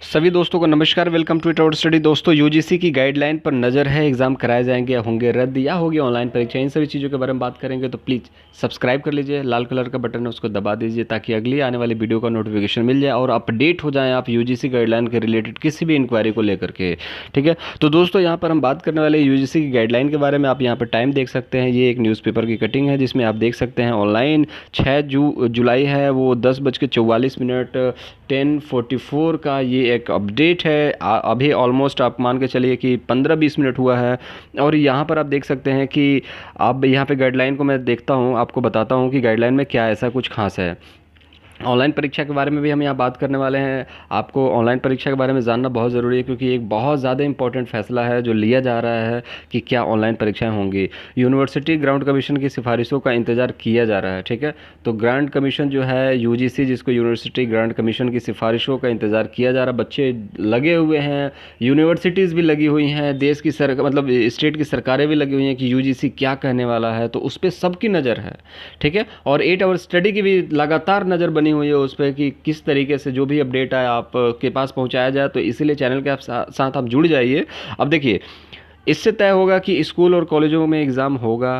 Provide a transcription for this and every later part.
सभी दोस्तों को नमस्कार। Welcome to Tower Study. दोस्तों, यूजीसी की गाइडलाइन पर नज़र है। एग्ज़ाम कराए जाएंगे या होंगे रद्द या होगी ऑनलाइन परीक्षा, इन सभी चीज़ों के बारे में बात करेंगे। तो प्लीज़ सब्सक्राइब कर लीजिए, लाल कलर का बटन है उसको दबा दीजिए ताकि अगली आने वाली वीडियो का नोटिफिकेशन मिल जाए और अपडेट हो जाएं आप यूजीसी गाइडलाइन के रिलेटेड किसी भी इंक्वायरी को लेकर के। ठीक है, तो दोस्तों यहाँ पर हम बात करने वाले यूजीसी की गाइडलाइन के बारे में। आप यहाँ पर टाइम देख सकते हैं, ये एक न्यूज़पेपर की कटिंग है जिसमें आप देख सकते हैं ऑनलाइन 6 जुलाई है, वो 10:44 10:44 का ये एक अपडेट है। अभी ऑलमोस्ट आप मान के चलिए कि 15-20 मिनट हुआ है। और यहाँ पर आप देख सकते हैं कि अब यहाँ पे गाइडलाइन को मैं देखता हूँ, आपको बताता हूँ कि गाइडलाइन में क्या ऐसा कुछ खास है। ऑनलाइन परीक्षा के बारे में भी हम यहाँ बात करने वाले हैं। आपको ऑनलाइन परीक्षा के बारे में जानना बहुत ज़रूरी है क्योंकि एक बहुत ज़्यादा इंपॉर्टेंट फैसला है जो लिया जा रहा है कि क्या ऑनलाइन परीक्षाएं होंगी। यूनिवर्सिटी ग्रांट कमीशन की सिफारिशों का इंतज़ार किया जा रहा है। ठीक है, तो ग्रांट कमीशन जो है यूजीसी, जिसको यूनिवर्सिटी ग्रांट कमीशन की सिफारिशों का इंतज़ार किया जा रहा है। बच्चे लगे हुए हैं, यूनिवर्सिटीज़ भी लगी हुई हैं, देश की मतलब स्टेट की सरकारें भी लगी हुई हैं कि यूजीसी क्या कहने वाला है, तो उस पर सबकी नज़र है। ठीक है, और 8 आवर स्टडी की भी लगातार नज़र बनी हुई है उस पर कि किस तरीके से जो भी अपडेट आए आपके पास पहुंचाया जाए। तो इसीलिए चैनल के साथ आप जुड़ जाइए। अब देखिए, इससे तय होगा कि स्कूल और कॉलेजों में एग्ज़ाम होगा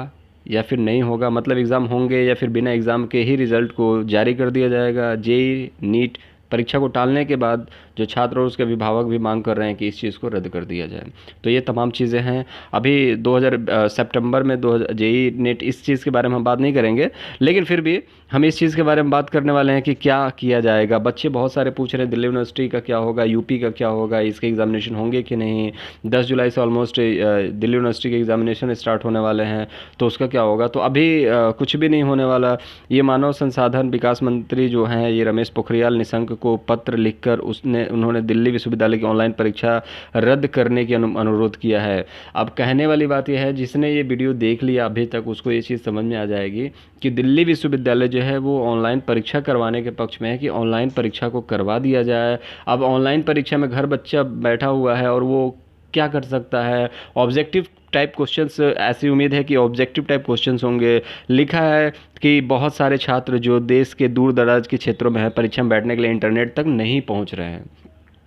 या फिर नहीं होगा, मतलब एग्ज़ाम होंगे या फिर बिना एग्ज़ाम के ही रिज़ल्ट को जारी कर दिया जाएगा। जेईई नीट परीक्षा को टालने के बाद जो छात्र और उसके अभिभावक भी मांग कर रहे हैं कि इस चीज़ को रद्द कर दिया जाए। तो ये तमाम चीज़ें हैं। अभी 2000 सितंबर में 2000 जेईई नेट, इस चीज़ के बारे में हम बात नहीं करेंगे, लेकिन फिर भी हम इस चीज़ के बारे में बात करने वाले हैं कि क्या किया जाएगा। बच्चे बहुत सारे पूछ रहे हैं दिल्ली यूनिवर्सिटी का क्या होगा, यूपी का क्या होगा, इसके एग्जामिनेशन होंगे कि नहीं। 10 जुलाई से ऑलमोस्ट दिल्ली यूनिवर्सिटी के एग्जामिनेशन स्टार्ट होने वाले हैं, तो उसका क्या होगा। तो अभी कुछ भी नहीं होने वाला। ये मानव संसाधन विकास मंत्री जो हैं, ये रमेश पोखरियाल निशंक को पत्र लिखकर उन्होंने दिल्ली विश्वविद्यालय की ऑनलाइन परीक्षा रद्द करने की अनुरोध किया है। अब कहने वाली बात यह है, जिसने ये वीडियो देख लिया अभी तक उसको ये चीज़ समझ में आ जाएगी कि दिल्ली विश्वविद्यालय जो है वो ऑनलाइन परीक्षा करवाने के पक्ष में है कि ऑनलाइन परीक्षा को करवा दिया जाए। अब ऑनलाइन परीक्षा में घर बच्चा बैठा हुआ है और वो क्या कर सकता है। ऑब्जेक्टिव टाइप क्वेश्चंस, ऐसी उम्मीद है कि ऑब्जेक्टिव टाइप क्वेश्चंस होंगे। लिखा है कि बहुत सारे छात्र जो देश के दूर दराज के क्षेत्रों में है, परीक्षा में बैठने के लिए इंटरनेट तक नहीं पहुंच रहे हैं।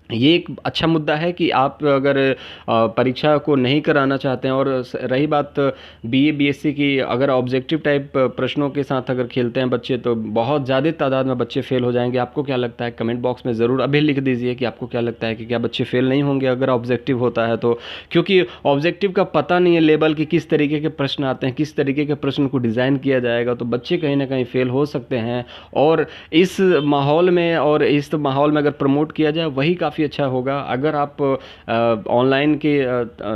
ये एक अच्छा मुद्दा है कि आप अगर परीक्षा को नहीं कराना चाहते हैं। और रही बात बीए बीएससी की, अगर ऑब्जेक्टिव टाइप प्रश्नों के साथ अगर खेलते हैं बच्चे तो बहुत ज़्यादा तादाद में बच्चे फेल हो जाएंगे। आपको क्या लगता है, कमेंट बॉक्स में ज़रूर अभी लिख दीजिए कि आपको क्या लगता है कि क्या बच्चे फेल नहीं होंगे अगर ऑब्जेक्टिव होता है तो। क्योंकि ऑब्जेक्टिव का पता नहीं है लेवल कि किस तरीके के प्रश्न आते हैं, किस तरीके के प्रश्न को डिज़ाइन किया जाएगा, तो बच्चे कहीं ना कहीं फेल हो सकते हैं। और इस माहौल में अगर प्रमोट किया जाए वही काफ़ी अच्छा होगा। अगर आप ऑनलाइन के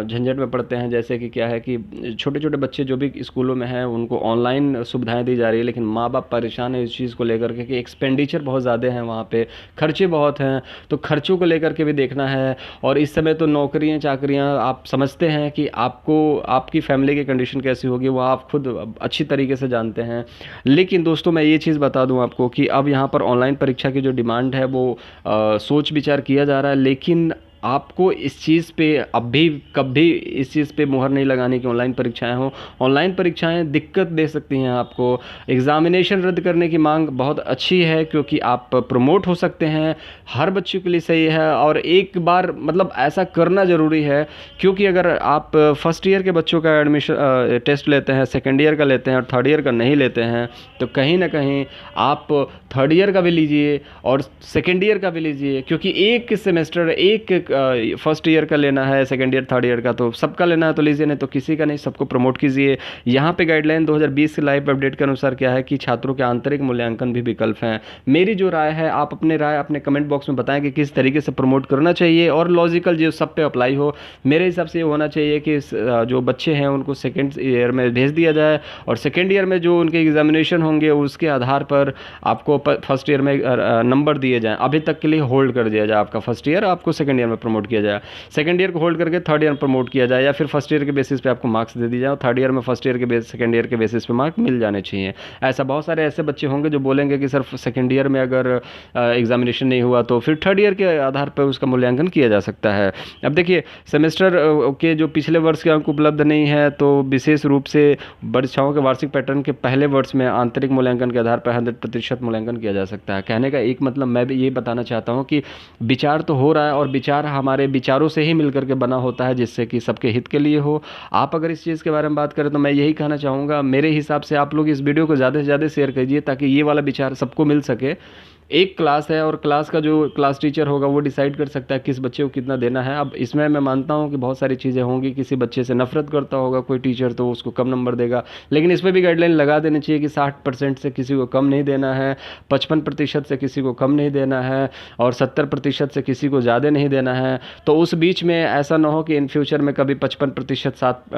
झंझट में पड़ते हैं, जैसे कि क्या है कि छोटे छोटे बच्चे जो भी स्कूलों में हैं उनको ऑनलाइन सुविधाएं दी जा रही है, लेकिन माँ बाप परेशान है इस चीज़ को लेकर के कि एक्सपेंडिचर बहुत ज़्यादा है, वहाँ पे खर्चे बहुत हैं, तो खर्चों को लेकर के भी देखना है। और इस समय तो नौकरियाँ चाकरियाँ, आप समझते हैं कि आपको आपकी फैमिली की कंडीशन कैसी होगी वो आप खुद अच्छी तरीके से जानते हैं। लेकिन दोस्तों, मैं ये चीज़ बता दूं आपको कि अब यहाँ पर ऑनलाइन परीक्षा की जो डिमांड है वो सोच विचार किया जा रहा है, लेकिन आपको इस चीज़ पे अभी कभी इस चीज़ पे मुहर नहीं लगानी कि ऑनलाइन परीक्षाएं हों। ऑनलाइन परीक्षाएं दिक्कत दे सकती हैं आपको। एग्ज़ामिनेशन रद्द करने की मांग बहुत अच्छी है क्योंकि आप प्रमोट हो सकते हैं, हर बच्चे के लिए सही है। और एक बार मतलब ऐसा करना ज़रूरी है क्योंकि अगर आप फर्स्ट ईयर के बच्चों का एडमिशन टेस्ट लेते हैं, सेकेंड ईयर का लेते हैं और थर्ड ईयर का नहीं लेते हैं, तो कहीं ना कहीं आप थर्ड ईयर का भी लीजिए और सेकेंड ईयर का भी लीजिए। क्योंकि एक सेमेस्टर, एक फर्स्ट ईयर का लेना है, सेकेंड ईयर थर्ड ईयर का, तो सबका लेना है तो लीजिए, नहीं तो किसी का नहीं, सबको प्रमोट कीजिए। यहाँ पे गाइडलाइन 2020 के लाइव अपडेट के अनुसार क्या है कि छात्रों के आंतरिक मूल्यांकन भी विकल्प हैं। मेरी जो राय है, आप अपने राय अपने कमेंट बॉक्स में बताएं कि किस तरीके से प्रमोट करना चाहिए और लॉजिकल जो सब पे अप्लाई हो। मेरे हिसाब से ये होना चाहिए कि जो बच्चे हैं उनको सेकेंड ईयर में भेज दिया जाए और सेकेंड ईयर में जो उनके एग्जामिनेशन होंगे उसके आधार पर आपको फर्स्ट ईयर में नंबर दिए जाएँ। अभी तक के लिए होल्ड कर दिया जाए आपका फर्स्ट ईयर, आपको सेकेंड ईयर में प्रमोट किया जाए, सेकंड ईयर को होल्ड करके थर्ड ईयर प्रमोट किया जाए, या फिर फर्स्ट ईयर के बेसिस पे आपको मार्क्स दे दिए जाए, थर्ड ईयर में फर्स्ट ईयर के सेकंड ईयर के बेसिस पे मार्क मिल जाने चाहिए। ऐसा बहुत सारे ऐसे बच्चे होंगे जो बोलेंगे कि सर सेकंड ईयर में अगर एग्जामिनेशन नहीं हुआ तो फिर थर्ड ईयर के आधार पर उसका मूल्यांकन किया जा सकता है। अब देखिए, सेमेस्टर के जो पिछले वर्ष के अंक उपलब्ध नहीं है तो विशेष रूप से परीक्षाओं के वार्षिक पैटर्न के पहले वर्ष में आंतरिक मूल्यांकन के आधार पर 100% मूल्यांकन किया जा सकता है। कहने का एक मतलब मैं भी ये बताना चाहता हूँ कि विचार तो हो रहा है, और विचार हमारे विचारों से ही मिलकर के बना होता है, जिससे कि सबके हित के लिए हो। आप अगर इस चीज़ के बारे में बात करें तो मैं यही कहना चाहूँगा, मेरे हिसाब से आप लोग इस वीडियो को ज़्यादा से ज़्यादा शेयर कीजिए ताकि ये वाला विचार सबको मिल सके। एक क्लास है और क्लास का जो क्लास टीचर होगा वो डिसाइड कर सकता है किस बच्चे को कितना देना है। अब इसमें मैं मानता हूँ कि बहुत सारी चीज़ें होंगी, किसी बच्चे से नफरत करता होगा कोई टीचर तो उसको कम नंबर देगा, लेकिन इसमें भी गाइडलाइन लगा देनी चाहिए कि 60% से किसी को कम नहीं देना है, 55% से किसी को कम नहीं देना है, और 70% से किसी को ज़्यादा नहीं देना है। तो उस बीच में ऐसा ना हो कि इन फ्यूचर में कभी 55%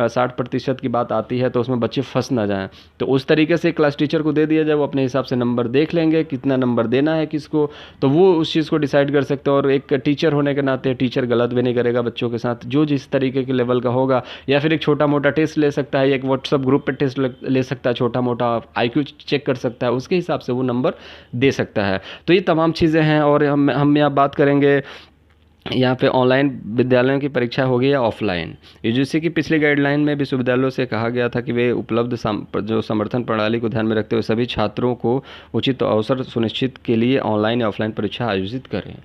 60% की बात आती है तो उसमें बच्चे फंस ना जाएँ। तो उस तरीके से क्लास टीचर को दे दिया जाए, वो अपने हिसाब से नंबर देख लेंगे कितना नंबर देना है किसको, तो वो उस चीज़ को डिसाइड कर सकते हैं। और एक टीचर होने के नाते टीचर गलत भी नहीं करेगा बच्चों के साथ, जो जिस तरीके के लेवल का होगा, या फिर एक छोटा मोटा टेस्ट ले सकता है, एक व्हाट्सअप ग्रुप पे टेस्ट ले सकता है, छोटा मोटा IQ चेक कर सकता है, उसके हिसाब से वो नंबर दे सकता है। तो ये तमाम चीज़ें हैं। और हम यहाँ बात करेंगे यहाँ पे ऑनलाइन विद्यालयों की परीक्षा होगी या ऑफलाइन। यूजीसी की पिछली गाइडलाइन में विश्वविद्यालयों से कहा गया था कि वे उपलब्ध जो समर्थन प्रणाली को ध्यान में रखते हुए सभी छात्रों को उचित अवसर सुनिश्चित के लिए ऑनलाइन या ऑफलाइन परीक्षा आयोजित करें।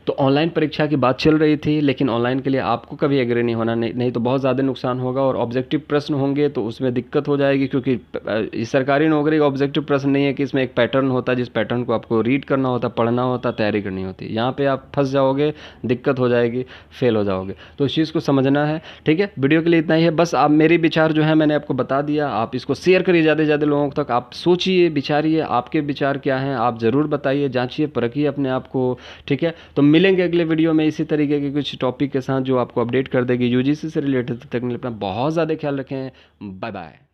तो ऑनलाइन परीक्षा की बात चल रही थी, लेकिन ऑनलाइन के लिए आपको कभी एग्री नहीं होना, नहीं तो बहुत ज़्यादा नुकसान होगा, और ऑब्जेक्टिव प्रश्न होंगे तो उसमें दिक्कत हो जाएगी, क्योंकि सरकारी नौकरी का ऑब्जेक्टिव प्रश्न नहीं है कि इसमें एक पैटर्न होता है, जिस पैटर्न को आपको रीड करना होता, पढ़ना होता, तैयारी करनी होती है। यहाँ पे आप फंस जाओगे, दिक्कत हो जाएगी, फेल हो जाओगे। तो इस चीज़ को समझना है। ठीक है, वीडियो के लिए इतना ही है। बस आप मेरी विचार जो है मैंने आपको बता दिया, आप इसको शेयर करिए ज़्यादा से ज़्यादा लोगों तक। आप सोचिए, विचारिए, आपके विचार क्या हैं आप ज़रूर बताइए, जाँचिए, परखिए अपने आप को। ठीक है, तो मिलेंगे अगले वीडियो में इसी तरीके के कुछ टॉपिक के साथ जो आपको अपडेट कर देगी यूजीसी से रिलेटेड। तक अपना बहुत ज़्यादा ख्याल रखें। Bye bye.